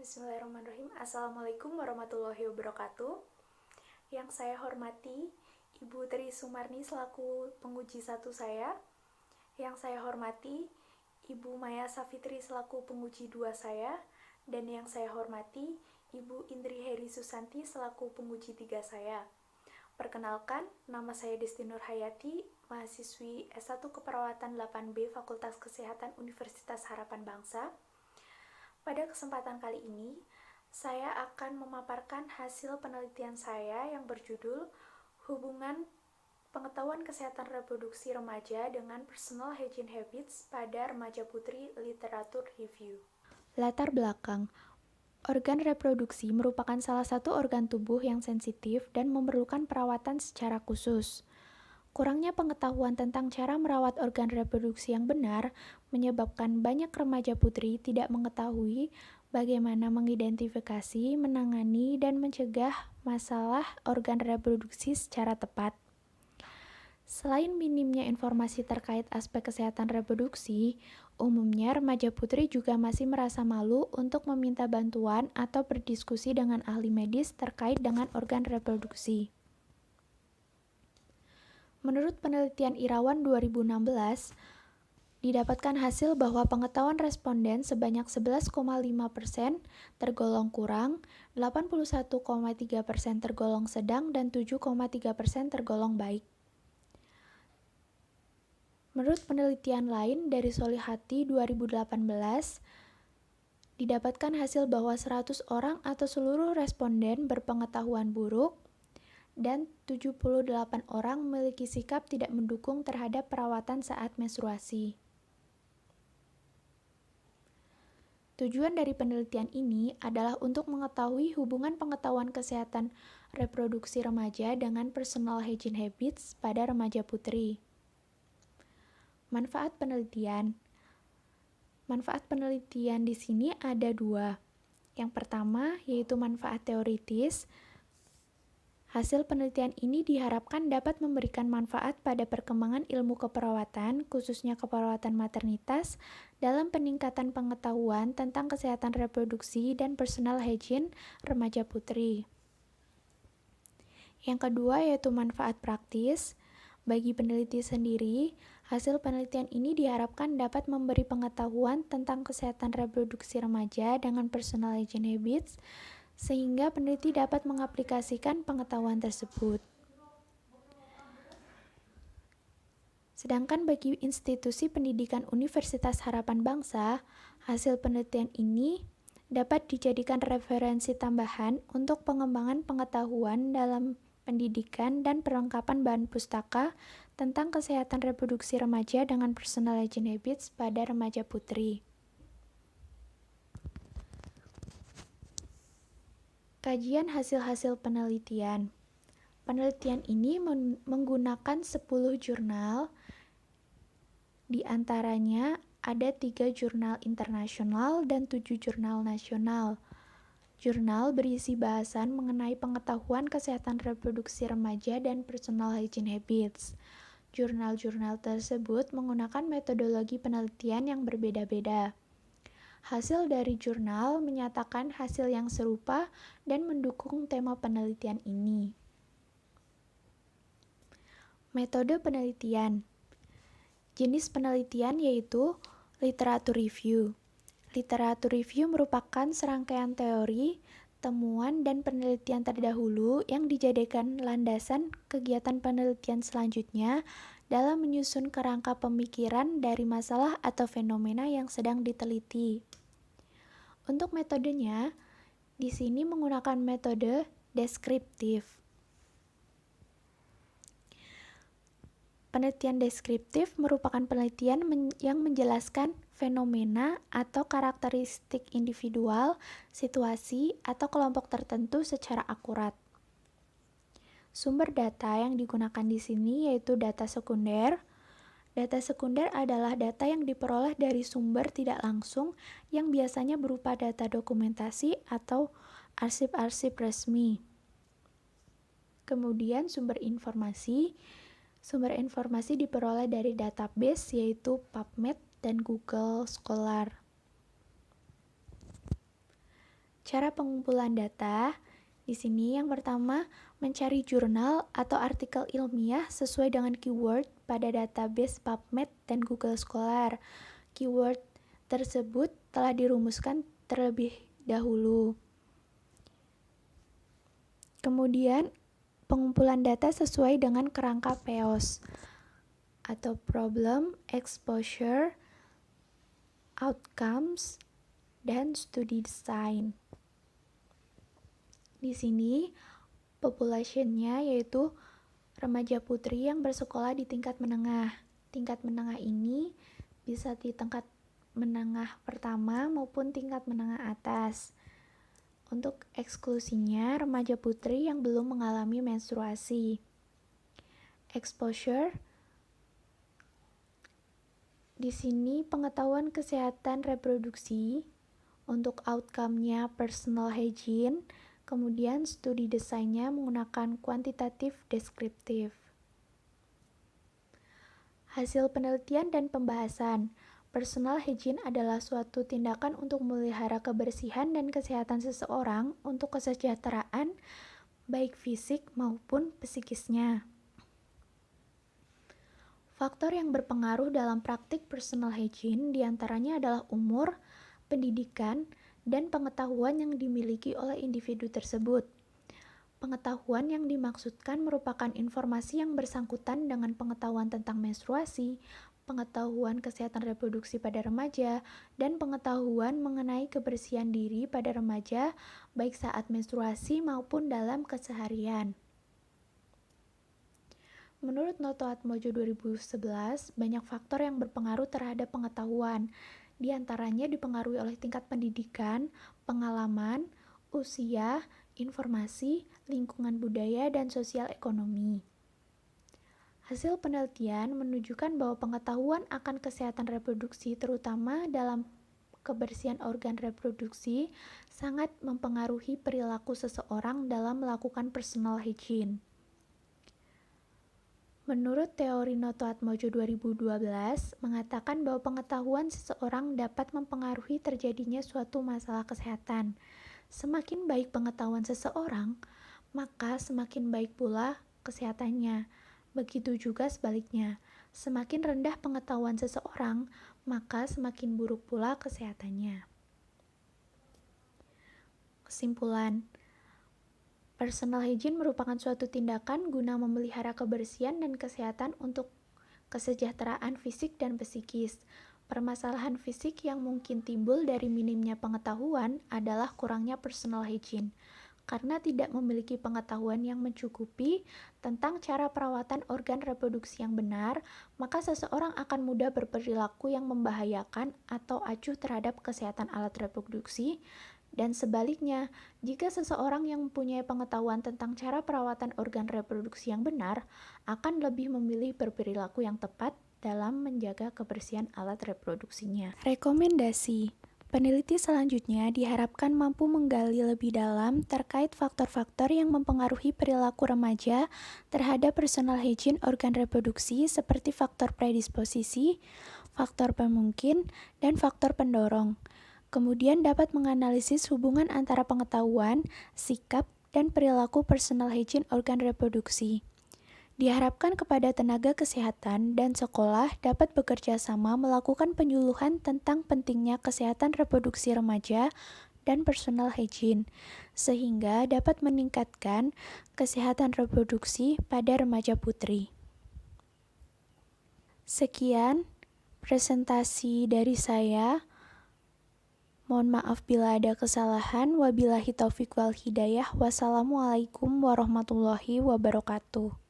Bismillahirrahmanirrahim. Assalamualaikum warahmatullahi wabarakatuh. Yang saya hormati Ibu Tri Sumarni selaku penguji 1 saya. Yang saya hormati Ibu Maya Safitri selaku penguji 2 saya. Dan yang saya hormati Ibu Indri Heri Susanti selaku penguji 3 saya. Perkenalkan, nama saya Desti Nur Hayati, mahasiswi S1 Keperawatan 8B Fakultas Kesehatan Universitas Harapan Bangsa. Pada kesempatan kali ini, saya akan memaparkan hasil penelitian saya yang berjudul Hubungan Pengetahuan Kesehatan Reproduksi Remaja dengan Personal Hygiene Habits pada Remaja Putri Literatur Review. Latar belakang. Organ reproduksi merupakan salah satu organ tubuh yang sensitif dan memerlukan perawatan secara khusus. Kurangnya pengetahuan tentang cara merawat organ reproduksi yang benar menyebabkan banyak remaja putri tidak mengetahui bagaimana mengidentifikasi, menangani, dan mencegah masalah organ reproduksi secara tepat. Selain minimnya informasi terkait aspek kesehatan reproduksi, umumnya remaja putri juga masih merasa malu untuk meminta bantuan atau berdiskusi dengan ahli medis terkait dengan organ reproduksi. Menurut penelitian Irawan 2016, didapatkan hasil bahwa pengetahuan responden sebanyak 11,5% tergolong kurang, 81,3% tergolong sedang, dan 7,3% tergolong baik. Menurut penelitian lain dari Solihati 2018, didapatkan hasil bahwa 100 orang atau seluruh responden berpengetahuan buruk dan 78 orang memiliki sikap tidak mendukung terhadap perawatan saat menstruasi. Tujuan dari penelitian ini adalah untuk mengetahui hubungan pengetahuan kesehatan reproduksi remaja dengan personal hygiene habits pada remaja putri. Manfaat penelitian. Manfaat penelitian di sini ada 2. Yang pertama yaitu manfaat teoritis. Hasil penelitian ini diharapkan dapat memberikan manfaat pada perkembangan ilmu keperawatan, khususnya keperawatan maternitas, dalam peningkatan pengetahuan tentang kesehatan reproduksi dan personal hygiene remaja putri. Yang kedua yaitu manfaat praktis. Bagi peneliti sendiri, hasil penelitian ini diharapkan dapat memberi pengetahuan tentang kesehatan reproduksi remaja dengan personal hygiene habits, sehingga peneliti dapat mengaplikasikan pengetahuan tersebut. Sedangkan bagi institusi pendidikan Universitas Harapan Bangsa, hasil penelitian ini dapat dijadikan referensi tambahan untuk pengembangan pengetahuan dalam pendidikan dan perlengkapan bahan pustaka tentang kesehatan reproduksi remaja dengan personal hygiene habits pada remaja putri. Kajian hasil-hasil penelitian. Penelitian ini menggunakan 10 jurnal, di antaranya ada 3 jurnal internasional dan 7 jurnal nasional. Jurnal berisi bahasan mengenai pengetahuan kesehatan reproduksi remaja dan personal hygiene habits. Jurnal-jurnal tersebut menggunakan metodologi penelitian yang berbeda-beda. Hasil dari jurnal menyatakan hasil yang serupa dan mendukung tema penelitian ini. Metode penelitian. Jenis penelitian yaitu literatur review. Literatur review merupakan serangkaian teori, temuan, dan penelitian terdahulu yang dijadikan landasan kegiatan penelitian selanjutnya dalam menyusun kerangka pemikiran dari masalah atau fenomena yang sedang diteliti. Untuk metodenya, di sini menggunakan metode deskriptif. Penelitian deskriptif merupakan penelitian yang menjelaskan fenomena atau karakteristik individual, situasi, atau kelompok tertentu secara akurat. Sumber data yang digunakan di sini yaitu data sekunder. Data sekunder adalah data yang diperoleh dari sumber tidak langsung yang biasanya berupa data dokumentasi atau arsip-arsip resmi. Kemudian sumber informasi. Sumber informasi diperoleh dari database yaitu PubMed dan Google Scholar. Cara pengumpulan data, di sini yang pertama, mencari jurnal atau artikel ilmiah sesuai dengan keyword pada database PubMed dan Google Scholar. Keyword tersebut telah dirumuskan terlebih dahulu. Kemudian, pengumpulan data sesuai dengan kerangka PEOS atau Problem, Exposure, Outcomes, dan Study Design. Di sini, population-nya yaitu remaja putri yang bersekolah di tingkat menengah. Tingkat menengah ini bisa di tingkat menengah pertama maupun tingkat menengah atas. Untuk eksklusinya, remaja putri yang belum mengalami menstruasi. Exposure, di sini pengetahuan kesehatan reproduksi. Untuk outcome-nya personal hygiene, kemudian studi desainnya menggunakan kuantitatif deskriptif. Hasil penelitian dan pembahasan. Personal hygiene adalah suatu tindakan untuk memelihara kebersihan dan kesehatan seseorang untuk kesejahteraan baik fisik maupun psikisnya. Faktor yang berpengaruh dalam praktik personal hygiene diantaranya adalah umur, pendidikan, dan pengetahuan yang dimiliki oleh individu tersebut. Pengetahuan yang dimaksudkan merupakan informasi yang bersangkutan dengan pengetahuan tentang menstruasi, pengetahuan kesehatan reproduksi pada remaja, dan pengetahuan mengenai kebersihan diri pada remaja, baik saat menstruasi maupun dalam keseharian. Menurut Noto Atmojo 2011, banyak faktor yang berpengaruh terhadap pengetahuan. Di antaranya dipengaruhi oleh tingkat pendidikan, pengalaman, usia, informasi, lingkungan budaya, dan sosial ekonomi. Hasil penelitian menunjukkan bahwa pengetahuan akan kesehatan reproduksi, terutama dalam kebersihan organ reproduksi, sangat mempengaruhi perilaku seseorang dalam melakukan personal hygiene. Menurut teori Noto Atmojo 2012, mengatakan bahwa pengetahuan seseorang dapat mempengaruhi terjadinya suatu masalah kesehatan. Semakin baik pengetahuan seseorang, maka semakin baik pula kesehatannya. Begitu juga sebaliknya, semakin rendah pengetahuan seseorang, maka semakin buruk pula kesehatannya. Kesimpulan, personal hygiene merupakan suatu tindakan guna memelihara kebersihan dan kesehatan untuk kesejahteraan fisik dan psikis. Permasalahan fisik yang mungkin timbul dari minimnya pengetahuan adalah kurangnya personal hygiene. Karena tidak memiliki pengetahuan yang mencukupi tentang cara perawatan organ reproduksi yang benar, maka seseorang akan mudah berperilaku yang membahayakan atau acuh terhadap kesehatan alat reproduksi. Dan sebaliknya, jika seseorang yang mempunyai pengetahuan tentang cara perawatan organ reproduksi yang benar, akan lebih memilih berperilaku yang tepat dalam menjaga kebersihan alat reproduksinya. Rekomendasi: peneliti selanjutnya diharapkan mampu menggali lebih dalam terkait faktor-faktor yang mempengaruhi perilaku remaja terhadap personal hygiene organ reproduksi seperti faktor predisposisi, faktor pemungkin, dan faktor pendorong. Kemudian dapat menganalisis hubungan antara pengetahuan, sikap, dan perilaku personal hygiene organ reproduksi. Diharapkan kepada tenaga kesehatan dan sekolah dapat bekerja sama melakukan penyuluhan tentang pentingnya kesehatan reproduksi remaja dan personal hygiene, sehingga dapat meningkatkan kesehatan reproduksi pada remaja putri. Sekian presentasi dari saya. Mohon maaf bila ada kesalahan. Wabillahi taufiq wal hidayah. Wassalamualaikum warahmatullahi wabarakatuh.